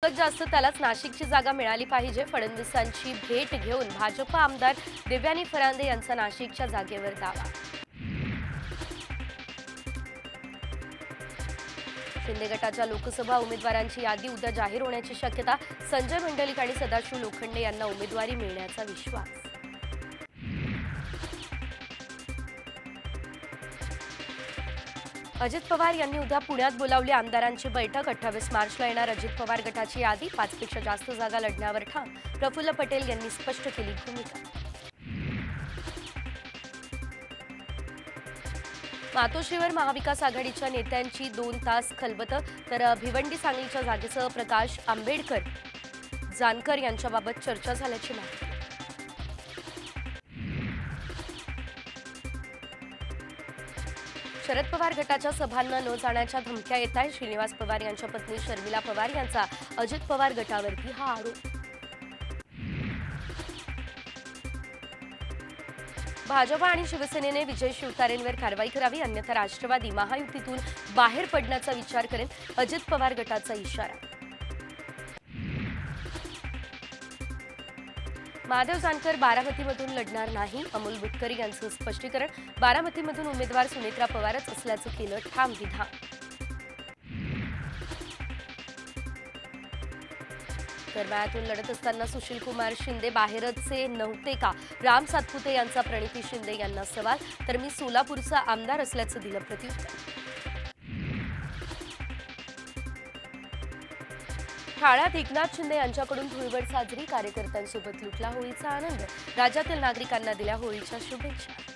जास्तीत जास्त त्यालाच नाशिकची जागा मिळाली पाहिजे। फडणवीसांची भेट घेऊन भाजप आमदार देवयानी फरांदे यांचा नाशिकच्या जागेवर दावा। शिंदे गटाच्या लोकसभा उमेदवारांची यादी उद्या जाहीर होण्याची शक्यता। संजय मंडलिक आणि सदाशिव लोखंडे यांना उमेदवारी मिळण्याचा विश्वास। अजित पवार यांनी उद्या पुण्यात बोलावली आमदारांची बैठक। 28 मार्चला येणार अजित पवार गटाची यादी। 5 पेक्षा जास्त जागा लढण्यावर ठाम। प्रफुल्ल पटेल यांनी स्पष्ट केली भूमिका। मातोश्रीवर महाविकास आघाडीच्या नेत्यांची 2 तास खलबतं, तर भिवंडी सांगलीच्या जागेसह प्रकाश आंबेडकर जानकर यांच्याबाबत चर्चा झाल्याची माहिती। शरद पवार गटाच्या सभांना न जाण्याच्या धमक्या येत आहेत। श्रीनिवास पवार यांच्या पत्नी शर्मिला पवार यांचा अजित पवार गटावरती हा आरोप। भाजप आणि शिवसेनेने विजय शिवतारेंवर कारवाई करावी, अन्यथा राष्ट्रवादी महायुतीतून बाहेर पडण्याचा विचार करेल, अजित पवार गटाचा इशारा। महादेव जानकर बारामतीमधून लढणार नाही, अमोल बुटकरी यांचं स्पष्टीकरण। बारामतीमधून उमेदवार सुनेत्रा पवारच असल्याचं केलं ठाम विधान। करमाळ्यातून लढत असताना सुशीलकुमार शिंदे बाहेरचे नव्हते का? राम सातपुते यांचा प्रणिती शिंदे यांना सवाल। तर मी सोलापूरचा आमदार असल्याचं दिलं प्रत्युत्तर। ठाण्यात एकनाथ शिंदे यांच्याकडून धुळवड साजरी। कार्यकर्त्यांसोबत लुटला होळीचा आनंद। राज्यातील नागरिकांना दिल्या होळीच्या शुभेच्छा।